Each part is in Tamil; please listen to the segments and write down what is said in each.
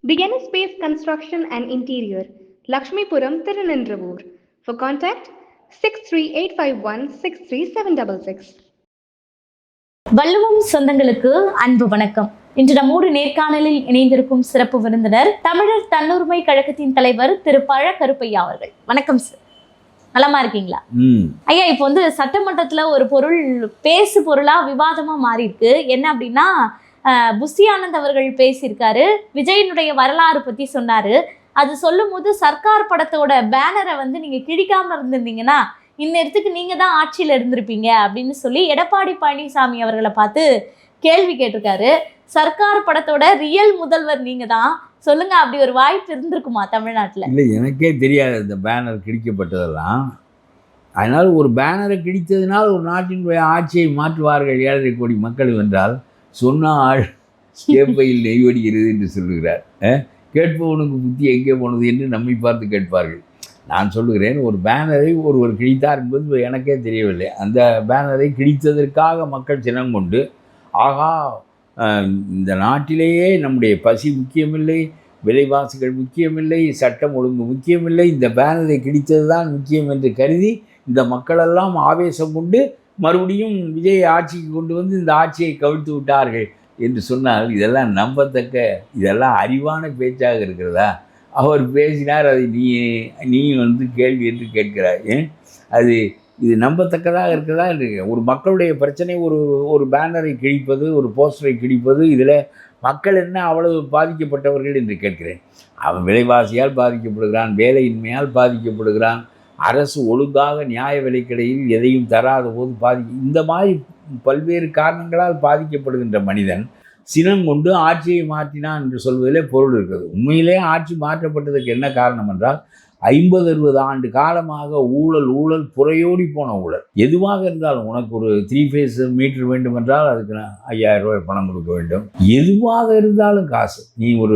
The N Space Construction and Interior, Lakshmipuram, Tirunendravoor. For contact 63851 63766. வள்ளுவம் சொந்தங்களுக்கு அன்பு வணக்கம். இன்று நம்மோடு நேர்காணலில் இணைந்திருக்கும் சிறப்பு விருந்தினர் தமிழர் தன்னுரிமை கழகத்தின் தலைவர் திரு பழ கருப்பையா அவர்கள். வணக்கம் சார், நலமா இருக்கீங்களா? ஐயா, இப்போ சட்டமன்றத்துல ஒரு பொருள் பேசு பொருளா விவாதமா மாறி இருக்கு. என்ன அப்படின்னா, புஷி ஆனந்த் அவர்கள் பேசியிருக்காரு, விஜயனுடைய வரலாறு பத்தி சொன்னாரு. அது சொல்லும் போது சர்க்கார் படத்தோட பேனரை நீங்க கிழிக்காம இருந்திருந்தீங்கன்னா இந்நேரத்துக்கு நீங்க தான் ஆட்சியில இருந்திருப்பீங்க அப்படின்னு சொல்லி எடப்பாடி பழனிசாமி அவர்களை பார்த்து கேள்வி கேட்டிருக்காரு. சர்க்கார் படத்தோட ரியல் முதல்வர் நீங்க தான், சொல்லுங்க, அப்படி ஒரு வாய்ப்பு இருந்திருக்குமா தமிழ்நாட்டில்? இல்லை, எனக்கே தெரியாது இந்த பேனர் கிழிக்கப்பட்டதெல்லாம். அதனால் ஒரு பேனரை கிழித்ததினால் ஒரு நாட்டினுடைய ஆட்சியை மாற்றுவார்கள் 7.5 கோடி மக்கள் என்றால் சொன்னால் கேப்பையில் நெய்வடிகிறது என்று சொல்லுகிறார். கேட்பவனுக்கு புத்தி எங்கே போனது என்று நம்மை பார்த்து கேட்பார்கள். நான் சொல்லுகிறேன், ஒரு பேனரை ஒருவர் கிழித்தார் என்பது எனக்கே தெரியவில்லை. அந்த பேனரை கிழித்ததற்காக மக்கள் சினம் கொண்டு, ஆகா, இந்த நாட்டிலேயே நம்முடைய பசி முக்கியமில்லை, விலைவாசிகள் முக்கியமில்லை, சட்டம் ஒழுங்கு முக்கியமில்லை, இந்த பேனரை கிழித்தது தான் முக்கியம் என்று கருதி இந்த மக்களெல்லாம் ஆவேசம் கொண்டு மறுபடியும் விஜய் ஆட்சிக்கு கொண்டு வந்து இந்த ஆட்சியை கவிழ்த்து விட்டார்கள் என்று சொன்னால் இதெல்லாம் நம்பத்தக்க, இதெல்லாம் அறிவான பேச்சாக இருக்கிறதா? அவர் பேசினார், அதை நீ கேள்வி என்று கேட்கிறாய். இது நம்பத்தக்கதாக இருக்கிறதா என்று. ஒரு மக்களுடைய பிரச்சனை ஒரு பேனரை கிழிப்பது, ஒரு போஸ்டரை கிழிப்பது, இதில் மக்கள் என்ன அவ்வளவு பாதிக்கப்பட்டவர்கள் என்று கேட்கிறேன். அவன் விலைவாசியால் பாதிக்கப்படுகிறான், வேலையின்மையால் பாதிக்கப்படுகிறான், அரசு ஒழுங்காக நியாய விலைக்கடையில் எதையும் தராத போது இந்த மாதிரி பல்வேறு காரணங்களால் பாதிக்கப்படுகின்ற மனிதன் சினம் கொண்டு ஆட்சியை மாற்றினான் என்று சொல்வதிலே பொருள் இருக்கிறது. உண்மையிலே ஆட்சி மாற்றப்பட்டதுக்கு என்ன காரணம் என்றால் 50-60 ஆண்டு காலமாக ஊழல் புறையோடி போன ஊழல். எதுவாக இருந்தாலும், உனக்கு ஒரு 3 ஃபேஸ் மீட்டர் வேண்டும் என்றால் அதுக்கு 5000 ரூபாய் பணம் கொடுக்க வேண்டும். எதுவாக இருந்தாலும் காசு. நீ ஒரு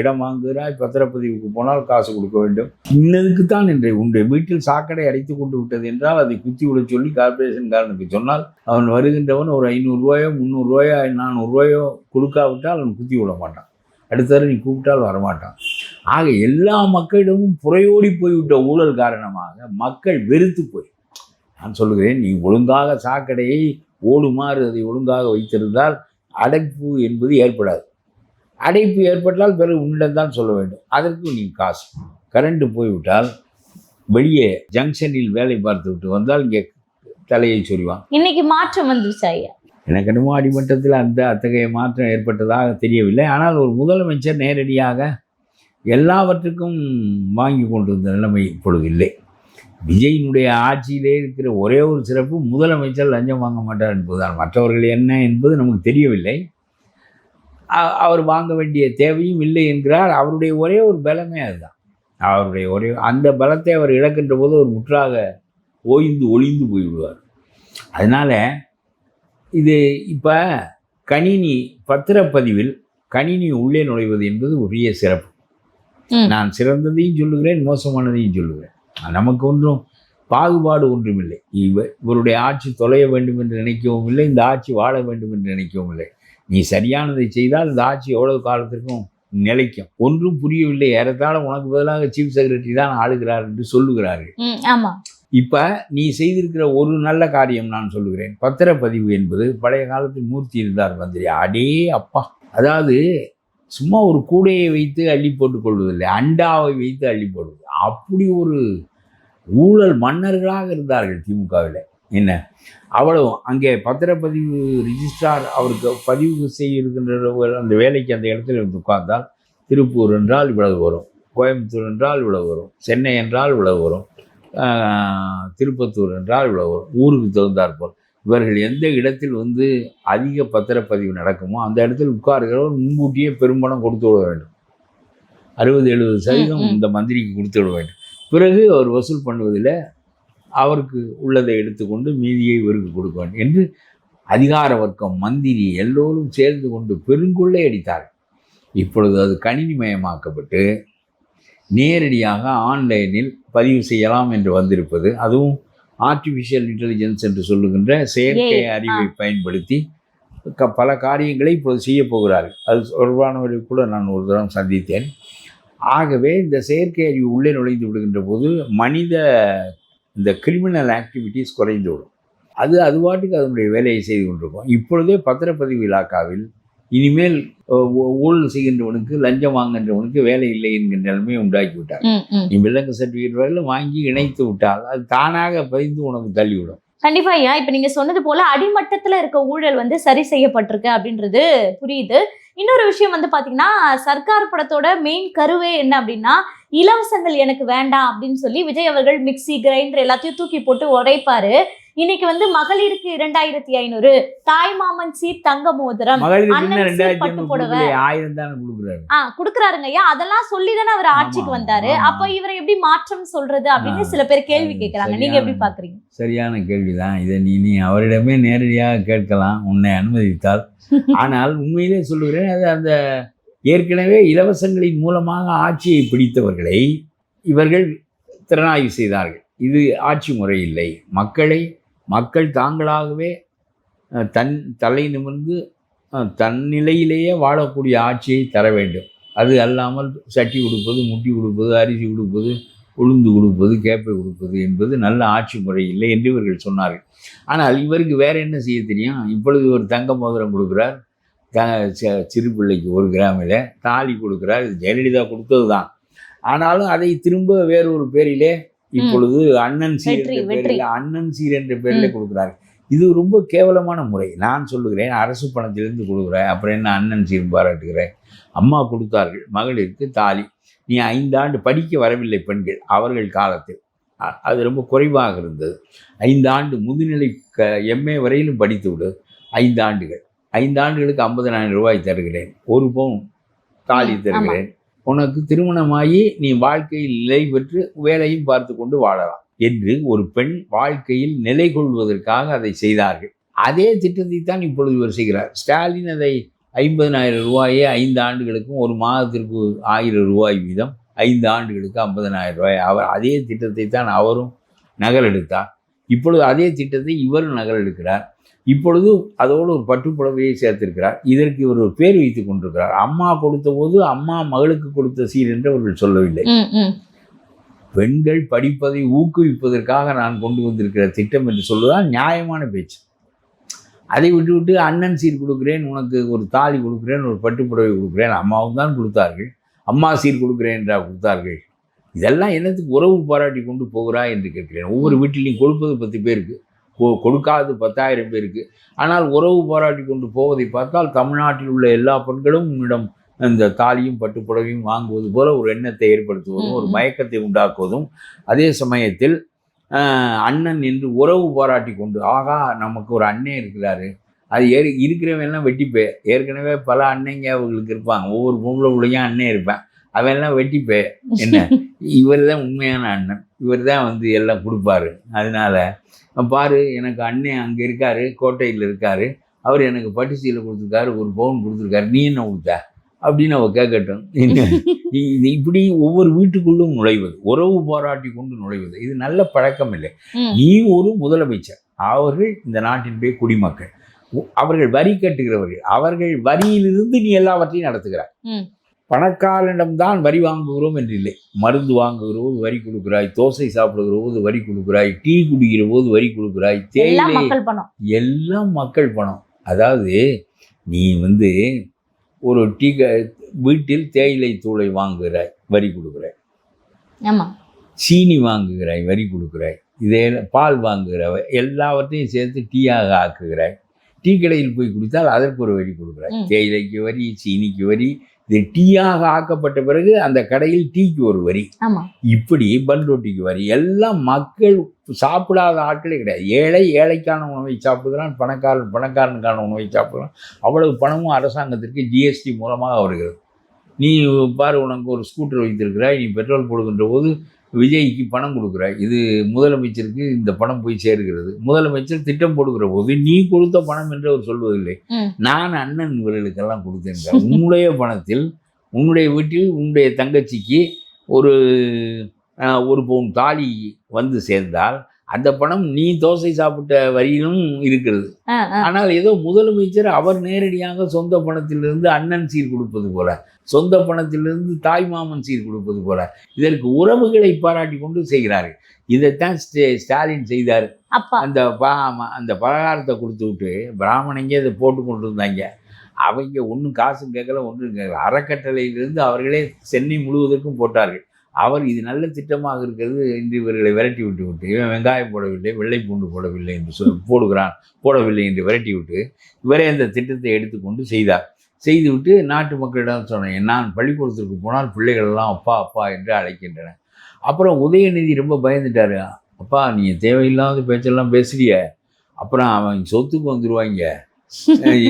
இடம் வாங்குகிறாய், பத்திரப்பதிவுக்கு போனால் காசு கொடுக்க வேண்டும். இன்னதுக்குத்தான் உன்னுடைய வீட்டில் சாக்கடை அடைத்து கொண்டு விட்டது என்றால் அதை குத்தி விட சொல்லி கார்பரேஷன்காரனுக்கு சொன்னால் அவன் வருகின்றவன் ஒரு 500 ரூபாயோ 300 ரூபாயோ 400 ரூபாயோ கொடுக்காவிட்டால் அவன் குத்தி விட மாட்டான். அடுத்தது நீ கூப்பிட்டால் வரமாட்டான். ஆக எல்லா மக்களிடமும் புறையோடி போய்விட்ட ஊழல் காரணமாக மக்கள் வெறுத்து போய், நான் சொல்லுகிறேன், நீ ஒழுங்காக சாக்கடையை ஓடுமாறு அதை ஒழுங்காக வைத்திருந்தால் அடைப்பு என்பது ஏற்படாது. அடைப்பு ஏற்பட்டால் பிறகு உன்னிடம்தான் சொல்ல வேண்டும். அதற்கு நீ காசு. கரண்ட் போய்விட்டால் வெளியே ஜங்ஷனில் வேலை பார்த்து விட்டு வந்தால் இங்கே தலையை சொல்லுவான். இன்னைக்கு மாற்றம் வந்துருச்சு ஐயா. எனக்கு என்னமோ அடிமட்டத்தில் அத்தகைய மாற்றம் ஏற்பட்டதாக தெரியவில்லை. ஆனால் ஒரு முதலமைச்சர் நேரடியாக எல்லாவற்றுக்கும் வாங்கி கொண்டிருந்த நிலைமை இப்பொழுது இல்லை. விஜயினுடைய ஆட்சியிலே இருக்கிற ஒரே ஒரு சிறப்பு, முதலமைச்சர் லஞ்சம் வாங்க மாட்டார் என்பதுதான். மற்றவர்கள் என்ன என்பது நமக்கு தெரியவில்லை. அவர் வாங்க வேண்டிய தேவையும் இல்லை என்கிறார். அவருடைய ஒரே ஒரு பலமே அதுதான். அவருடைய அந்த பலத்தை அவர் இழக்கின்ற போது ஒரு முற்றாக ஒளிந்து போய்விடுவார். அதனால் இது இப்போ கணினி பத்திரப்பதிவில் கணினி உள்ளே நுழைவது என்பது உரிய சிறப்பு. நான் சிறந்ததையும் சொல்லுகிறேன், மோசமானதையும் சொல்லுகிறேன். நமக்கு ஒன்றும் பாகுபாடு ஒன்றுமில்லை. இவருடைய ஆட்சி தொலைய வேண்டும் என்று நினைக்கவும் இல்லை, இந்த ஆட்சி வாழ வேண்டும் என்று நினைக்கவும் இல்லை. நீ சரியானதை செய்தால் இந்த ஆட்சி எவ்வளவு காலத்திற்கும் நிலைக்கும். ஒன்றும் புரியவில்லை, ஏறத்தாழ உனக்கு பதிலாக சீஃப் செக்ரட்டரி தான் ஆளுகிறார் என்று சொல்லுகிறார்கள். இப்போ நீ செய்திருக்கிற ஒரு நல்ல காரியம் நான் சொல்லுகிறேன். பத்திரப்பதிவு என்பது பழைய காலத்தில் மூர்த்தி இருந்தார் மந்திரி. அடே அப்பா, அதாவது சும்மா ஒரு கூடையை வைத்து அள்ளி போட்டுக் கொள்வதில்லை, அண்டாவை வைத்து அள்ளி போடுவது. அப்படி ஒரு ஊழல் மன்னர்களாக இருந்தார்கள் திமுகவில். என்ன அவ்வளவு அங்கே பத்திரப்பதிவு ரிஜிஸ்ட்ரார் அவருக்கு பதிவு செய்ய இருக்கின்ற அந்த வேலைக்கு அந்த இடத்துல உட்கார்ந்தால் திருப்பூர் என்றால் இவ்வளவு வரும், கோயம்புத்தூர் என்றால் இவ்வளவு வரும், சென்னை என்றால் இவ்வளவு வரும், திருப்பத்தூர் என்றால் இவ்வளவு வரும். ஊருக்கு தகுந்தாற்போல் இவர்கள் எந்த இடத்தில் அதிக பத்திரப்பதிவு நடக்குமோ அந்த இடத்தில் உட்காருகிறவர் முன்கூட்டியே பெரும்பணம் கொடுத்து விட வேண்டும். 60-70% இந்த மந்திரிக்கு கொடுத்து விட வேண்டும். பிறகு அவர் வசூல் பண்ணுவதில் அவருக்கு உள்ளதை எடுத்துக்கொண்டு மீதியை இவருக்கு கொடுக்க வேண்டும் என்று அதிகார வர்க்கம், மந்திரி எல்லோரும் சேர்ந்து கொண்டு பெருங்கொள்ளை அடித்தார்கள். இப்பொழுது அது கணினிமயமாக்கப்பட்டு நேரடியாக ஆன்லைனில் பதிவு செய்யலாம் என்று வந்திருப்பது, அதுவும் ஆர்டிஃபிஷியல் இன்டெலிஜென்ஸ் என்று சொல்லுகின்ற செயற்கை அறிவை பயன்படுத்தி பல காரியங்களை இப்போது செய்ய போகிறார்கள். அது தொடர்பானவரை கூட நான் ஒரு தரம் சந்தித்தேன். ஆகவே இந்த செயற்கை அறிவு உள்ளே நுழைந்து விடுகின்ற போது மனித இந்த கிரிமினல் ஆக்டிவிட்டீஸ் குறைந்துவிடும். அது பாட்டுக்கு அதனுடைய வேலையை செய்து கொண்டிருக்கும். இப்பொழுதே பத்திரப்பதிவு இலாக்காவில் இனிமேல் ஊழல் செய்கின்றவனுக்கு, லஞ்சம் வாங்குகின்றவனுக்கு வேலை இல்லை என்கின்ற நிலைமையை உண்டாக்கி விட்டார். நீ விலங்கு சர்டிஃபிகேட் வரையில் வாங்கி இணைத்து விட்டால் அது தானாக பதிந்து உனக்கு தள்ளிவிடும். கண்டிப்பா ஐயா, இப்ப நீங்க சொன்னது போல அடிமட்டத்துல இருக்க ஊழல் வந்து சரி செய்யப்பட்டிருக்கு அப்படின்றது புரியுது. இன்னொரு விஷயம் வந்து பாத்தீங்கன்னா, சர்க்கார் படத்தோட மெயின் கருவே என்ன அப்படின்னா, இலவசங்கள் எனக்கு வேண்டாம் அப்படின்னு சொல்லி விஜய் அவர்கள் மிக்சி கிரைண்டர் எல்லாத்தையும் தூக்கி போட்டு உடைப்பாரு. இன்னைக்கு வந்து மகளிருக்கு 2500, தாய் மாமன் சீர் தங்க மோதிரம், அண்ணன் சீர் பட்டு புடவை 1000 தானே கொடுக்குறாரு. கொடுக்குறாருங்க ஐயா. அதெல்லாம் சொல்லிதானே அவர் ஆட்சிக்கு வந்தாரு. அப்ப இவரை எப்படி மாற்றம் சொல்றது அப்படின்னு சில பேர் கேள்வி கேட்கிறாங்க. நீங்க எப்படி பாக்குறீங்க? சரியான கேள்விதான். இதை நீ அவரிடமே நேரடியாக கேட்கலாம், உன்னை அனுமதித்தால். ஆனால் உண்மையிலே சொல்லுகிறேன், அது அந்த ஏற்கனவே இலவசங்களின் மூலமாக ஆட்சியை பிடித்தவர்களை இவர்கள் திறனாய்வு செய்தார்கள். இது ஆட்சி முறை இல்லை. மக்கள் தாங்களாகவே தன் தலை நிமிர்ந்து தன்னிலையிலேயே வாழக்கூடிய ஆட்சியை தர வேண்டும். அது அல்லாமல் சட்டி கொடுப்பது, முட்டி கொடுப்பது, அரிசி கொடுப்பது, உளுந்து கொடுப்பது, கேப்பை கொடுப்பது என்பது நல்ல ஆட்சி முறை இல்லை என்று இவர்கள் சொன்னார்கள். ஆனால் இவருக்கு வேற என்ன செய்ய தெரியும்? இப்பொழுது ஒரு தங்க மோதிரம் கொடுக்குறார், சிறு பிள்ளைக்கு 1 கிராமில் தாலி கொடுக்குறார். இது ஜெயலலிதா கொடுத்தது தான். ஆனாலும் அதை திரும்ப வேறொரு பேரிலே இப்பொழுது அண்ணன் சீர் என்ற பேரில், அண்ணன் சீர் என்ற பேரில் கொடுக்குறாரு. இது ரொம்ப கேவலமான முறை. நான் சொல்லுகிறேன், அரசு பணத்திலிருந்து கொடுக்குறேன், அப்புறம் என்ன அண்ணன் சீர் பாராட்டுகிறேன்? அம்மா கொடுத்தார்கள் மகளிருக்கு தாலி. நீ 5 ஆண்டு படிக்க வரவில்லை பெண்கள் அவர்கள் காலத்தில், அது ரொம்ப குறைவாக இருந்தது. 5 ஆண்டு முதுநிலை MA வரையிலும் படித்து விடு. 5 ஆண்டுகள், 5 ஆண்டுகளுக்கு 50,000 ரூபாய் தருகிறேன், 1 பவுன் தாலி தருகிறேன், உனக்கு திருமணமாகி நீ வாழ்க்கையில் நிலை பெற்று வேலையும் பார்த்து கொண்டு வாழலாம் என்று ஒரு பெண் வாழ்க்கையில் நிலை கொள்வதற்காக அதை செய்தார்கள். அதே திட்டத்தை தான் இப்பொழுது இவர் செய்கிறார். ஸ்டாலின் அதை 50,000 ரூபாயை 5 ஆண்டுகளுக்கும் 1 மாதத்திற்கு 1000 ரூபாய் வீதம் 5 ஆண்டுகளுக்கு 50,000 ரூபாய். அவர் அதே திட்டத்தை தான் அவரும் நகலெடுத்தார். இப்பொழுது அதே திட்டத்தை இவரும் நகலெடுக்கிறார். இப்பொழுது அதோடு ஒரு பட்டுப்புடவையை சேர்த்திருக்கிறார். இதற்கு இவர் ஒரு பேர் வைத்துக் கொண்டிருக்கிறார். அம்மா கொடுத்த போது அம்மா மகளுக்கு கொடுத்த சீர் என்று அவர்கள் சொல்லவில்லை. பெண்கள் படிப்பதை ஊக்குவிப்பதற்காக நான் கொண்டு வந்திருக்கிற திட்டம் என்று சொல்லுவதால் நியாயமான பேச்சு. அதை விட்டு அண்ணன் சீர் கொடுக்குறேன், உனக்கு ஒரு தாலி கொடுக்குறேன், ஒரு பட்டுப்புடவை கொடுக்குறேன், அம்மாவும் தான் கொடுத்தார்கள், அம்மா சீர் கொடுக்குறேன் என்றா கொடுத்தார்கள். இதெல்லாம் என்னத்துக்கு உறவு பாராட்டி கொண்டு போகிறா என்று கேட்கிறேன். ஒவ்வொரு வீட்டிலையும் கொடுப்பது 10 பேருக்கு, கொடுக்காது 10,000 பேருக்கு. ஆனால் உறவு பாராட்டி கொண்டு போவதை பார்த்தால் தமிழ்நாட்டில் உள்ள எல்லா பெண்களும் உன்னிடம் இந்த தாலியும் பட்டுப்புடவையும் வாங்குவது போல ஒரு எண்ணத்தை ஏற்படுத்துவதும், ஒரு மயக்கத்தை உண்டாக்குவதும், அதே சமயத்தில் அண்ணன் என்று உறவு பாராட்டி கொண்டு, ஆகா நமக்கு ஒரு அண்ணன் இருக்கிறாரு, அது இருக்கிறவெல்லாம் வெட்டிப்பே. ஏற்கனவே பல அண்ணங்க அவங்களுக்கு இருப்பாங்க, ஒவ்வொரு பொம்பளை பிள்ளையும் அண்ணன் இருப்பேன், அவெல்லாம் வெட்டிப்பே. என்ன, இவர் தான் உண்மையான அண்ணன், இவர் தான் வந்து எல்லாம் கொடுப்பாரு. அதனால பாரு, எனக்கு அண்ணன் அங்கே இருக்காரு, கோட்டையில் இருக்காரு, அவர் எனக்கு பட்டு சீலை கொடுத்துருக்காரு, 1 பவுன் கொடுத்துருக்காரு, நீ என்ன கொடுத்த அப்படின்னு அவ கேட்கட்டும். இப்படி ஒவ்வொரு வீட்டுக்குள்ளும் நுழைவது, உறவு பாராட்டி கொண்டு நுழைவது, இது நல்ல பழக்கம் இல்லை. நீ ஒரு முதலமைச்சர், அவர்கள் இந்த நாட்டினுடைய குடிமக்கள், அவர்கள் வரி கட்டுகிறவர்கள், அவர்கள் வரியிலிருந்து நீ எல்லாவற்றையும் நடத்துகிறாய். பணக்காரனிடம்தான் வரி வாங்குகிறோம் என்று இல்லை. மருந்து வாங்குகிற போது வரி கொடுக்குறாய், தோசை சாப்பிடுகிற போது வரி கொடுக்குறாய், டீ குடிக்கிற போது வரி கொடுக்குறாய், தேயிலை எல்லாம் மக்கள் பணம். அதாவது நீ வந்து ஒரு வீட்டில் தேயிலை தூளை வாங்குகிறாய், வரி கொடுக்குறாய், சீனி வாங்குகிறாய், வரி கொடுக்குறாய், இதே பால் வாங்குகிறாய், எல்லாவற்றையும் சேர்த்து டீயாக ஆக்குகிறாய். டீ கடையில் போய் குடித்தால் அதற்கு ஒரு வரி கொடுக்குறாய், தேயிலைக்கு வரி, சீனிக்கு வரி. இது டீயாக ஆக்கப்பட்ட பிறகு அந்த கடையில் டீக்கு ஒரு வரி, இப்படி பன் ரொட்டிக்கு வரி. எல்லாம் மக்கள் சாப்பிடாத ஆட்களே கிடையாது. ஏழைக்கான உணவை சாப்பிடுகிறான், பணக்காரனுக்கான உணவை சாப்பிடுகிறான். அவ்வளவு பணமும் அரசாங்கத்திற்கு ஜிஎஸ்டி மூலமாக வருகிறது. நீ பாரு, உனக்கு ஒரு ஸ்கூட்டர் வைத்திருக்கிறாய், நீ பெட்ரோல் போடுகின்ற போது விஜய்க்கு பணம் கொடுக்குறாய், இது முதலமைச்சருக்கு இந்த பணம் போய் சேருகிறது. முதலமைச்சர் திட்டம் போடுகிற போது நீ கொடுத்த பணம் என்று அவர் சொல்வதில்லை, நான் அண்ணன் இவர்களுக்கெல்லாம் கொடுத்தேன். உன்னுடைய பணத்தில் உன்னுடைய வீட்டில் உன்னுடைய தங்கச்சிக்கு ஒரு பவுன் தாலி வந்து சேர்ந்தால் அந்த பணம் நீ தோசை சாப்பிட்ட வரியிலும் இருக்கிறது. ஆனால் ஏதோ முதலமைச்சர் அவர் நேரடியாக சொந்த பணத்திலிருந்து அண்ணன் சீர் கொடுப்பது போல, சொந்த பணத்திலிருந்து தாய் மாமன் சீர் கொடுப்பது போல இதற்கு உறவுகளை பாராட்டி கொண்டு செய்கிறார்கள். இதைத்தான் ஸ்டாலின் செய்தார். அந்த பலகாரத்தை கொடுத்து விட்டு பிராமணங்க இதை போட்டு கொண்டு இருந்தாங்க. அவங்க ஒன்றும் காசும் கேட்கல, ஒன்றும் கேட்கல. அறக்கட்டளையிலிருந்து அவர்களே சென்னை முழுவதற்கும் போட்டார்கள். அவர் இது நல்ல திட்டமாக இருக்கிறது என்று இவர்களை விரட்டி விட்டு இவன் வெங்காயம் போடவில்லை, வெள்ளை பூண்டு போடவில்லை என்று போடவில்லை என்று விரட்டி விட்டு இவரே அந்த திட்டத்தை எடுத்துக்கொண்டு செய்துவிட்டு நாட்டு மக்களிடம் சொன்னேன், நான் பள்ளிக்கூடத்திற்கு போனால் பிள்ளைகள் எல்லாம் அப்பா அப்பா என்று அழைக்கின்றன. அப்புறம் உதயநிதி ரொம்ப பயந்துட்டாரு. அப்பா நீ தேவையில்லாத பேச்செல்லாம் பேசுறிய, அப்புறம் அவன் சொத்துக்கு வந்துடுவாங்க,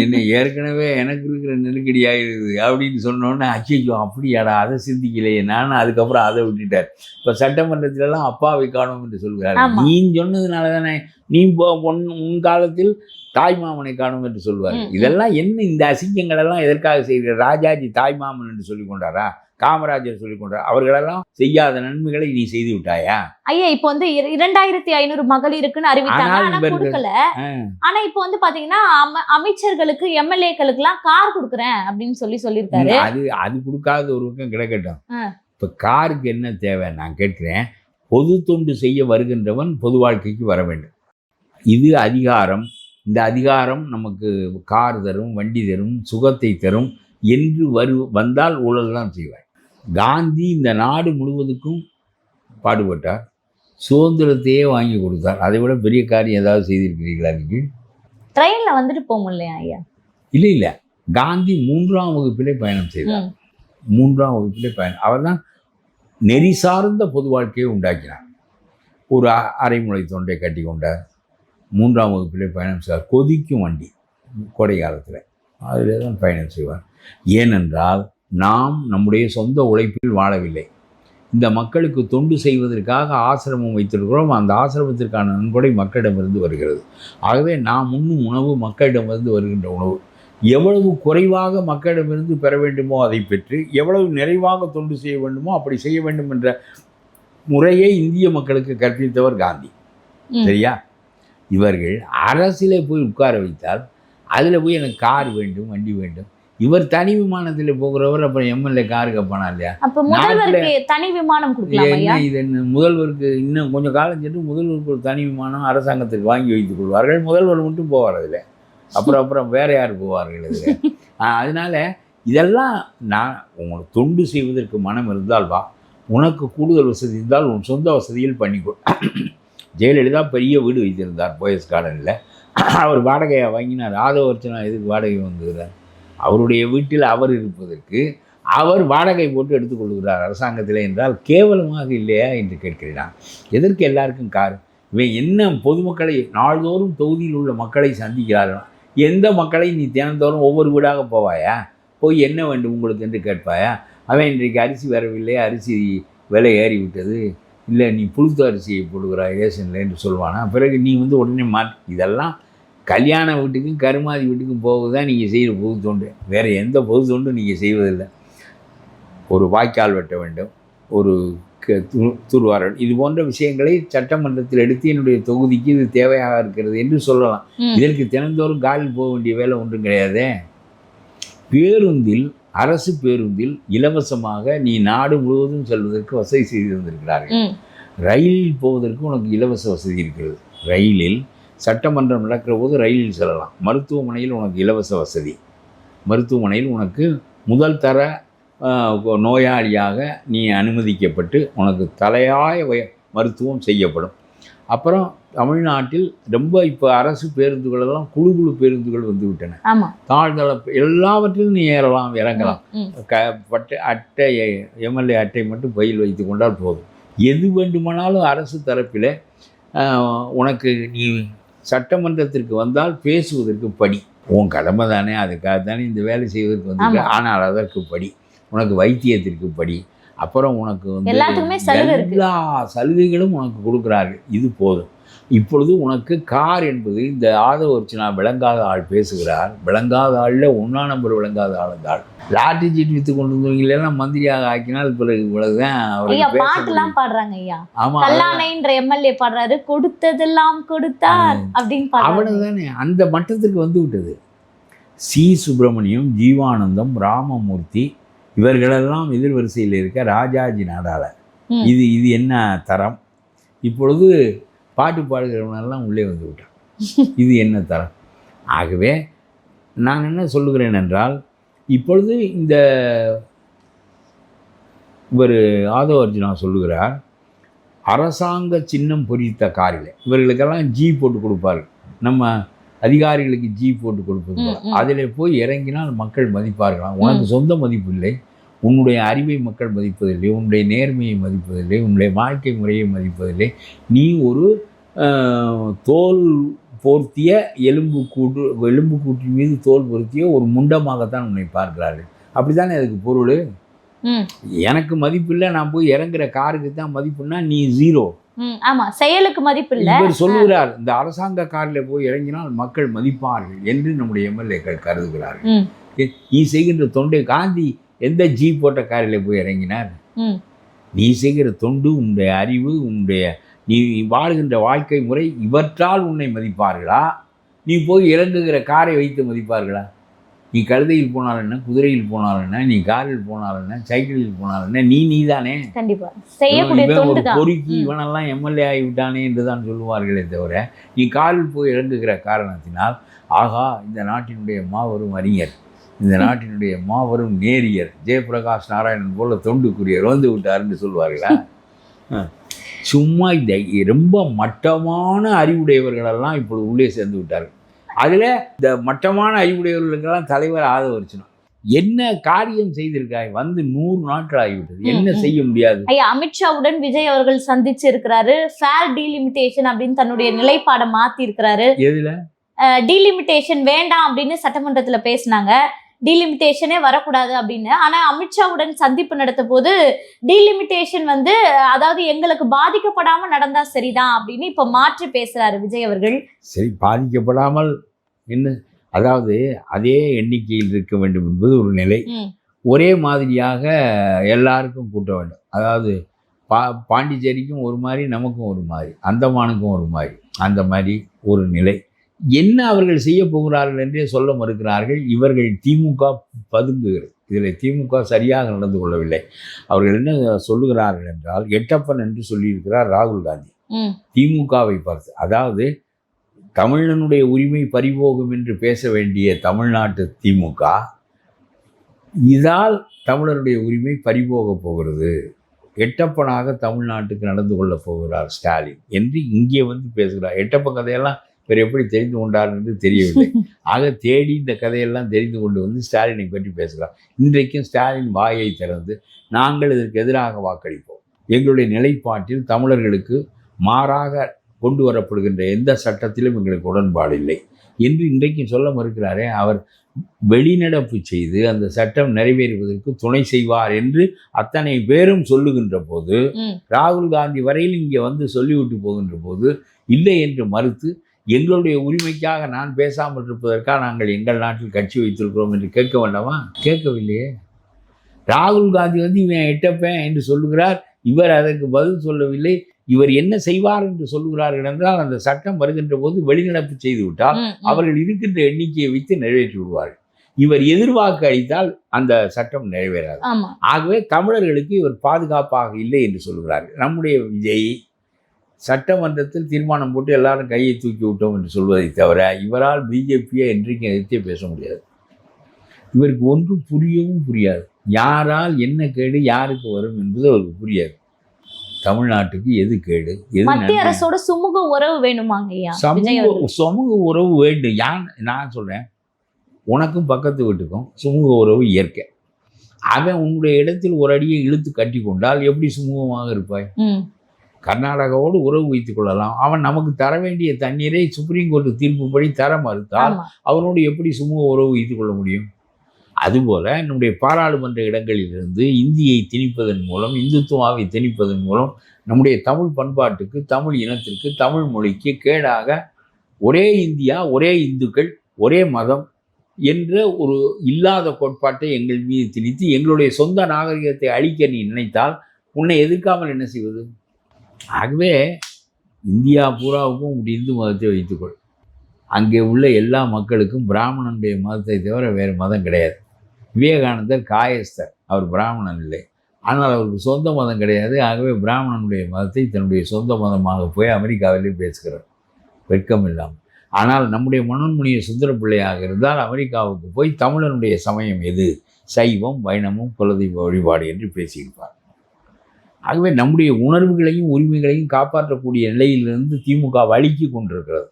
என்ன ஏற்கனவே எனக்கு இருக்கிற நெருக்கடி ஆகிடுது அப்படின்னு சொன்னோன்னே அச்சோ அப்படியாடா அதை சிந்திக்கலையே நான். அதுக்கப்புறம் அதை விட்டுட்டார். இப்போ சட்டமன்றத்திலலாம் அப்பாவை காணும் என்று சொல்கிறார். நீ சொன்னதுனால தானே நீ உன் காலத்தில் தாய்மாமனை காணும் என்று சொல்வார். இதெல்லாம் என்ன இந்த அசிங்கங்களெல்லாம் எதற்காக செய்கிற? ராஜாஜி தாய்மாமன் என்று சொல்லிக் கொண்டாரா? காமராஜர் சொல்லிக் கொண்டார். அவர்களெல்லாம் செய்யாத நன்மைகளை நீ செய்து விட்டாயா? ஐயா இப்போ 2500 மகளிருக்குன்னு அறிவித்தாங்க, ஆனா கொடுக்கல. ஆனா இப்போ பாத்தீங்கன்னா அமைச்சர்களுக்கு எம்எல்ஏக்களுக்கு எல்லாம் கார் கொடுக்குறேன் அப்படின்னு சொல்லியிருக்காரு. அது கொடுக்காத ஒரு பக்கம் கிடக்கட்டும். இப்ப காருக்கு என்ன தேவை நான் கேட்கிறேன். பொது தொண்டு செய்ய வருகின்றவன் பொது வாழ்க்கைக்கு வர வேண்டும். இது அதிகாரம். இந்த அதிகாரம் நமக்கு கார் தரும், வண்டி தரும், சுகத்தை தரும் என்று வந்தால் ஊழல் தான் செய்வார். காந்தி இந்த நாடு முழுவதுக்கும் பாடுபட்டார், சுதந்திரத்தையே வாங்கி கொடுத்தார். அதை விட பெரிய காரியம் ஏதாவது செய்திருக்கிறீர்களா? நீங்கள் ட்ரெயினில் வந்துட்டு போக முடியலையா ஐயா? இல்லை, காந்தி 3ஆம் வகுப்பிலே பயணம் செய்தார். 3ஆம் வகுப்பிலே பயணம். அவர் தான் நெறி சார்ந்த பொது வாழ்க்கையை உண்டாக்கினார். ஒரு அரைமுறை தொண்டை கட்டி கொண்டார். 3ஆம் வகுப்பிலே பயணம் செய்வார். கொதிக்கும் வண்டி கோடை காலத்தில் அதிலே தான் பயணம் செய்வார். ஏனென்றால் நாம் நம்முடைய சொந்த உழைப்பில் வாழவில்லை. இந்த மக்களுக்கு தொண்டு செய்வதற்காக ஆசிரமம் வைத்திருக்கிறோம். அந்த ஆசிரமத்திற்கான நன்கொடை மக்களிடமிருந்து வருகிறது. ஆகவே நாம் உண்ணும் உணவு மக்களிடமிருந்து வருகின்ற உணவு. எவ்வளவு குறைவாக மக்களிடமிருந்து பெற வேண்டுமோ அதை பெற்று, எவ்வளவு நிறைவாக தொண்டு செய்ய வேண்டுமோ அப்படி செய்ய வேண்டும் என்ற முறையை இந்திய மக்களுக்கு கற்பித்தவர் காந்தி. சரியா? இவர்கள் அரசிலே போய் உட்கார வைத்தால் அதில் போய் எனக்கு கார் வேண்டும், வண்டி வேண்டும். இவர் தனி விமானத்தில் போகிறவர் அப்புறம் எம்எல்ஏ காரு கப்பானா இல்லையா? தனி விமானம் இது என்ன முதல்வருக்கு இன்னும் கொஞ்சம் காலம் சென்று முதல்வருக்கு ஒரு தனி விமானம் அரசாங்கத்துக்கு வாங்கி வைத்துக் கொள்வார்கள். முதல்வர் மட்டும் போவார் அதில். அப்புறம் வேற யார் போவார்கள் இதில்? அதனால இதெல்லாம் நான் உங்களுக்கு தொண்டு செய்வதற்கு மனம் இருந்தால் வா, உனக்கு கூடுதல் வசதி இருந்தால் உன் சொந்த வசதியில் பண்ணிக்கோ. ஜெயலலிதா பெரிய வீடு வைத்திருந்தார் போயஸ் கார்டனில். அவர் வாடகையை வாங்கினார். ஆதவர்ச்சனா எதுக்கு வாடகை வந்துகிறார்? அவருடைய வீட்டில் அவர் இருப்பதற்கு அவர் வாடகை போட்டு எடுத்துக்கொள்கிறார் அரசாங்கத்தில் என்றால் கேவலமாக இல்லையா என்று கேட்கிறேன். எதற்கு எல்லாருக்கும் கார்? இவன் என்ன பொதுமக்களை நாள்தோறும் தொகுதியில் உள்ள மக்களை சந்திக்கிறார்கள். எந்த மக்களை நீ தினந்தோறும் ஒவ்வொரு வீடாக போவாயா? போய் என்ன வேண்டும் உங்களுக்கு என்று கேட்பாயா? அவன் இன்றைக்கு அரிசி வரவில்லை, அரிசி விலை ஏறிவிட்டது, இல்லை நீ புழுத்து அரிசியை போடுகிறாய் ரேஷனில் என்று சொல்வானா? பிறகு நீ உடனே இதெல்லாம் கல்யாண வீட்டுக்கும் கருமாதி வீட்டுக்கும் போகுதான் நீங்கள் செய்கிற பொது தொண்டு. வேறு எந்த பொது தொண்டும் நீங்கள் செய்வதில்லை. ஒரு வாய்க்கால் வெட்ட வேண்டும், ஒரு தூர்வாரல், இது போன்ற விஷயங்களை சட்டமன்றத்தில் எடுத்து என்னுடைய தொகுதிக்கு இது தேவையாக இருக்கிறது என்று சொல்லலாம். இதற்கு தினந்தோறும் காலில் போக வேண்டிய வேலை ஒன்றும் கிடையாதே. பேருந்தில், அரசு பேருந்தில் இலவசமாக நீ நாடு முழுவதும் செல்வதற்கு வசதி செய்து தந்திருக்கிறார்கள். ரயிலில் போவதற்கு உனக்கு இலவச வசதி இருக்கிறது. ரயிலில் சட்டமன்றம் நடக்கிற போது ரயிலில் செல்லலாம். மருத்துவமனையில் உனக்கு இலவச வசதி. மருத்துவமனையில் உனக்கு முதல் தர நோயாளியாக நீ அனுமதிக்கப்பட்டு உனக்கு தலையாய மருத்துவம் செய்யப்படும். அப்புறம் தமிழ்நாட்டில் ரொம்ப இப்போ அரசு பேருந்துகளெல்லாம் குழு பேருந்துகள் வந்து விட்டன. தாழ்தள எல்லாவற்றிலும் நீ ஏறலாம், இறங்கலாம். அட்டை, எம்எல்ஏ அட்டை மட்டும் பையில் வைத்து கொண்டால் போதும். எது வேண்டுமானாலும் அரசு தரப்பில் உனக்கு நீ சட்டமன்றத்திற்கு வந்தால் பேசுவதற்கு படி. உன் கடமை தானே, அதுக்காக தானே இந்த வேலை செய்வதற்கு வந்து. ஆனால் அதற்கு படி, உனக்கு வைத்தியத்திற்கு படி, அப்புறம் உனக்கு எல்லா சலுகைகளும் உனக்கு கொடுக்குறார்கள். இது போதும். இப்பொழுது உனக்கு கார் என்பது இந்த ஆதவ அர்ச்சனா விளங்காத ஆள் பேசுகிறார். விளங்காத ஆளில் 1ஆம் நம்பர் விளங்காத ஆள் இருந்தால் லாட்டரி சீட் வித்து கொண்டு வந்தவங்களெல்லாம் மந்திரியாக ஆக்கினால் பிறகு இவ்வளவுதான் ஐயா. அவருக்கு பாட்டுலாம் பாடுறாங்க ஐயா. ஆமா, கல்லானைன்ற எம்எல்ஏ பாடுறாரு, கொடுத்ததெல்லாம் கொடுத்தார் அப்படின்னு பாடுறாங்க. அவனதானே அந்த மட்டத்துக்கு வந்து விட்டது. சி சுப்பிரமணியம், ஜீவானந்தம், ராமமூர்த்தி இவர்களெல்லாம் எதிர்வரிசையில் இருக்க ராஜாஜி நாடால இது என்ன தரம்? இப்பொழுது பாட்டு பாடுகிறவனெல்லாம் உள்ளே வந்து விட்டான். இது என்ன தரம்? ஆகவே நான் என்ன சொல்லுகிறேன் என்றால், இப்பொழுது இந்த இவர் ஆதவ அர்ஜுனா சொல்லுகிறார், அரசாங்க சின்னம் பொறித்த காரில் இவர்களுக்கெல்லாம் ஜி போட்டு கொடுப்பார்கள். நம்ம அதிகாரிகளுக்கு ஜி போட்டு கொடுப்பது அதில் போய் இறங்கினால் மக்கள் மதிப்பார்களாம். உனக்கு சொந்த மதிப்பு இல்லை, உன்னுடைய அறிவை மக்கள் மதிப்பதில்லை, உன்னுடைய நேர்மையை மதிப்பதில்லை, உன்னுடைய வாழ்க்கை முறையை மதிப்பதில்லை. நீ ஒரு தோல் போர்த்திய எலும்பு கூட்டின் மீது தோல் பொருத்திய ஒரு முண்டமாகத்தான் உன்னை பார்க்கிறார்கள். அப்படித்தானே அதுக்கு பொருள். எனக்கு மதிப்பு இல்லை, நான் போய் இறங்குற காருக்கு தான் மதிப்புன்னா நீ ஜீரோ. ஆமா, செயலுக்கு மதிப்பு இல்லை. இவர் சொல்லுகிறார், இந்த அரசாங்க காரில் போய் இறங்கினால் மக்கள் மதிப்பார்கள் என்று நம்முடைய எம்எல்ஏக்கள் கருதுகிறார்கள். நீ செய்கின்ற தொண்டை காந்தி எந்த ஜீ போட்ட காரில் போய் இறங்கினார்? நீ செய்கிற தொண்டு, உன்னுடைய அறிவு, உன்னுடைய நீ வாழ்கின்ற வாழ்க்கை முறை இவற்றால் உன்னை மதிப்பார்களா? நீ போய் இறங்குகிற காரை வைத்து மதிப்பார்களா? நீ கழுதையில் போனால் என்ன, குதிரையில் போனால் என்ன, நீ காரில் போனால் என்ன, சைக்கிளில் போனால் என்ன, நீ தானே. ஒரு பொறுக்கி இவனெல்லாம் எம்எல்ஏ ஆகிவிட்டானே என்று தான் சொல்லுவார்களே தவிர, நீ காரில் போய் இறங்குகிற காரணத்தினால் ஆகா இந்த நாட்டினுடைய மாபெரும் அறிஞர், இந்த நாட்டினுடைய மாபெரும் நேரியர் ஜெயபிரகாஷ் நாராயணன் போல தொண்டுக்குரியர் வந்து விட்டார்ன்னு சொல்வார்களா? சும்மா இந்த ரொம்ப மட்டமான அறிவுடையவர்களெல்லாம் இப்பொழுது உள்ளே சேர்ந்து விட்டார்கள். அதில் இந்த மட்டமான அறிவுடையவர்களுக்கெல்லாம் தலைவர் ஆதவ அர்ச்சனா என்ன காரியம் செய்திருக்காய்? வந்து 100 நாட்கள் ஆகிவிட்டது, என்ன செய்ய முடியாது? ஐயா, அமித்ஷாவுடன் விஜய் அவர்கள் சந்திச்சு இருக்கிறாரு. ஃபேர் டீலிமிட்டேஷன் அப்படின்னு தன்னுடைய நிலைப்பாடை மாத்தி இருக்கிறாரு. எதுல டீலிமிட்டேஷன் வேண்டாம் அப்படின்னு சட்டமன்றத்துல பேசினாங்க. டீலிமிட்டேஷனே வரக்கூடாது அப்படின்னு. ஆனா அமித்ஷாவுடன் சந்திப்பு நடத்த போது டீலிமிட்டேஷன் வந்து அதாவது எங்களுக்கு பாதிக்கப்படாம நடந்தா சரிதான் அப்படின்னு இப்ப மாற்றி பேசுறாரு விஜய் அவர்கள். சரி, பாதிக்கப்படாமல் என்ன, அதாவது அதே எண்ணிக்கையில் இருக்க வேண்டும் என்பது ஒரு நிலை. ஒரே மாதிரியாக எல்லாருக்கும் கூட்ட வேண்டும். அதாவது பாண்டிச்சேரிக்கும் ஒரு மாதிரி, நமக்கும் ஒரு மாதிரி, அந்தமானுக்கும் ஒரு மாதிரி, அந்த மாதிரி ஒரு நிலை. என்ன அவர்கள் செய்ய போகிறார்கள் என்றே சொல்ல மறுக்கிறார்கள். இவர்கள் திமுக பதுங்குகிறது. இதில் திமுக சரியாக நடந்து கொள்ளவில்லை. அவர்கள் என்ன சொல்லுகிறார்கள் என்றால், எட்டப்பன் என்று சொல்லியிருக்கிறார் ராகுல் காந்தி திமுகவை பார்த்து. அதாவது தமிழனுடைய உரிமை பறிபோகும் என்று பேச வேண்டிய தமிழ்நாட்டு திமுக இதால் தமிழருடைய உரிமை பறிபோக போகிறது, எட்டப்பனாக தமிழ்நாட்டுக்கு நடந்து கொள்ளப் போகிறார் ஸ்டாலின் என்று இங்கே வந்து பேசுகிறார். எட்டப்ப கதையெல்லாம் இவர் எப்படி தெரிந்து கொண்டார் என்று தெரியவில்லை. ஆக தேடி இந்த கதையெல்லாம் தெரிந்து கொண்டு வந்து ஸ்டாலினை பற்றி பேசுகிறார். இன்றைக்கும் ஸ்டாலின் வாயை திறந்து நாங்கள் இதற்கு எதிராக வாக்களிப்போம், எங்களுடைய நிலைப்பாட்டில் தமிழர்களுக்கு மாறாக கொண்டு வரப்படுகின்ற எந்த சட்டத்திலும் எங்களுக்கு உடன்பாடு இல்லை என்று இன்றைக்கும் சொல்ல மறுக்கிறாரே. அவர் வெளிநடப்பு செய்து அந்த சட்டம் நிறைவேறுவதற்கு துணை செய்வார் என்று அத்தனை பேரும் சொல்லுகின்ற போது, ராகுல் காந்தி வரையில் இங்கே வந்து சொல்லிவிட்டு போகின்ற போது இல்லை என்று மறுத்து, எங்களுடைய உரிமைக்காக நான் பேசாமல் இருப்பதற்காக நாங்கள் எங்கள் நாட்டில் கட்சி வைத்திருக்கிறோம் என்று கேட்க வேண்டாமா? கேட்கவில்லையே. ராகுல் காந்தி வந்து இவன் எட்டப்பேன் என்று சொல்லுகிறார், இவர் அதற்கு பதில் சொல்லவில்லை. இவர் என்ன செய்வார் என்று சொல்லுகிறார்கள் என்றால், அந்த சட்டம் வருகின்ற போது வெளிநடப்பு செய்து விட்டால் அவர்கள் இருக்கின்ற எண்ணிக்கையை வைத்து நிறைவேற்றி விடுவார்கள். இவர் எதிர்வாக்கு அளித்தால் அந்த சட்டம் நிறைவேறாது. ஆகவே தமிழர்களுக்கு இவர் பாதுகாப்பாக இல்லை என்று சொல்கிறார்கள். நம்முடைய விஜய் சட்டமன்றத்தில் தீர்மானம் போட்டு எல்லாரும் கையை தூக்கி விட்டோம் என்று சொல்வதை தவிர இவரால் பிஜேபியை என்றைக்கு எதிர்த்தே பேச முடியாது. இவருக்கு ஒன்றும் புரியவும் புரியாது. யாரால் என்ன கேடு யாருக்கு வரும் என்பது அவருக்கு புரியாது. தமிழ்நாட்டுக்கு எது கேடு, எது மத்திய அரசோட சுமூக உறவு வேணுமாங்க? சுமூக உறவு வேண்டும். நான் சொல்றேன், உனக்கும் பக்கத்து வீட்டுக்கும் சுமூக உறவு இயற்கை. அவன் உன்னுடைய இடத்தில் ஒரு அடியை இழுத்து கட்டி கொண்டால் எப்படி சுமூகமாக இருப்பாய்? கர்நாடகாவோடு உறவு வைத்துக் கொள்ளலாம். அவன் நமக்கு தர வேண்டிய தண்ணீரை சுப்ரீம் கோர்ட்டு தீர்ப்புப்படி தர மறுத்தால் அவனோடு எப்படி சுமூக உறவு வைத்துக் கொள்ள முடியும்? அதுபோல் நம்முடைய பாராளுமன்ற இடங்களிலிருந்து இந்தியை திணிப்பதன் மூலம், இந்துத்துவாவை திணிப்பதன் மூலம் நம்முடைய தமிழ் பண்பாட்டுக்கு, தமிழ் இனத்திற்கு, தமிழ் மொழிக்கு கேடாக ஒரே இந்தியா, ஒரே இந்துக்கள், ஒரே மதம் என்ற ஒரு இல்லாத கோட்பாட்டை எங்கள் மீது திணித்து எங்களுடைய சொந்த நாகரிகத்தை அழிக்க நீ நினைத்தால் உன்னை எதிர்க்காமல் என்ன செய்வது? ஆகவே இந்தியா பூராவுக்கும் இப்படி இந்து மதத்தை வைத்துக்கொள். அங்கே உள்ள எல்லா மக்களுக்கும் பிராமணனுடைய மதத்தை தவிர வேறு மதம் கிடையாது. விவேகானந்தர் காயஸ்தர், அவர் பிராமணன் இல்லை, ஆனால் அவருக்கு சொந்த மதம் கிடையாது. ஆகவே பிராமணனுடைய மதத்தை தன்னுடைய சொந்த மதமாக போய் அமெரிக்காவிலே பேசுகிறார், வெட்கம் இல்லாமல். ஆனால் நம்முடைய மனோன்மணிய சுந்தர பிள்ளையாக இருந்தால் அமெரிக்காவுக்கு போய் தமிழனுடைய சமயம் எது, சைவம், வைணவம், குலதெய்வ வழிபாடு என்று பேசியிருப்பார். ஆகவே நம்முடைய உணர்வுகளையும் உரிமைகளையும் காப்பாற்றக்கூடிய நிலையிலிருந்து திமுக வழுக்கி கொண்டிருக்கிறது.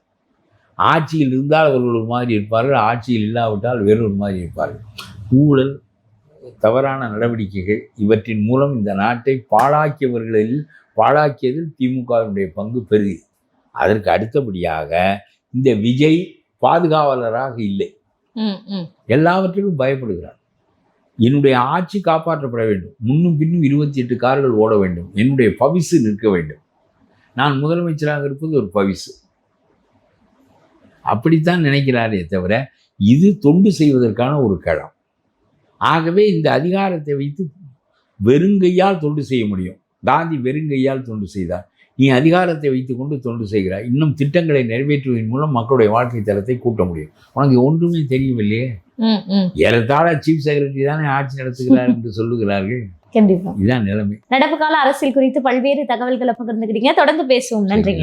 ஆட்சியில் இருந்தால் அவர்கள் ஒரு மாதிரி இருப்பார்கள், ஆட்சியில் இல்லாவிட்டால் வேறொரு மாதிரி இருப்பார்கள். ஊழல், தவறான நடவடிக்கைகள் இவற்றின் மூலம் இந்த நாட்டை பாழாக்கியதில் திமுகவினுடைய பங்கு பெருகு. அதற்கு அடுத்தபடியாக இந்த விஜய் பாதுகாவலராக இல்லை, எல்லாவற்றிலும் பயப்படுகிறார். என்னுடைய ஆட்சி காப்பாற்றப்பட வேண்டும், முன்னும் பின்னும் 28 கார்கள் ஓட வேண்டும், என்னுடைய பவிசு நிற்க வேண்டும், நான் முதலமைச்சராக இருப்பது ஒரு பவிசு, அப்படித்தான் நினைக்கிறாரே தவிர இது தொண்டு செய்வதற்கான ஒரு களம். ஆகவே இந்த அதிகாரத்தை வைத்து வெறுங்கையால் தொண்டு செய்ய முடியும். காந்தி வெறுங்கையால் தொண்டு செய்தார். நீ அதிகாரத்தை வைத்துக்கொண்டு தொண்டு செய்கிறாய். இன்னும் திட்டங்களை நிறைவேற்றுவதன் மூலம் மக்களுடைய வாழ்க்கை தரத்தை கூட்ட முடியும். உனக்கு ஒன்றுமே தெரியவில்லையே. ஏறத்தாழ சீஃப் செக்ரட்டரி தானே ஆட்சி நடத்துகிறார் என்று சொல்லுகிறார்கள். கண்டிப்பா இதுதான் நிலைமை. நடப்பு கால அரசியல் குறித்து பல்வேறு தகவல்களை பகிர்ந்துக்கிட்டீங்க. தொடர்ந்து பேசுவோம். நன்றி.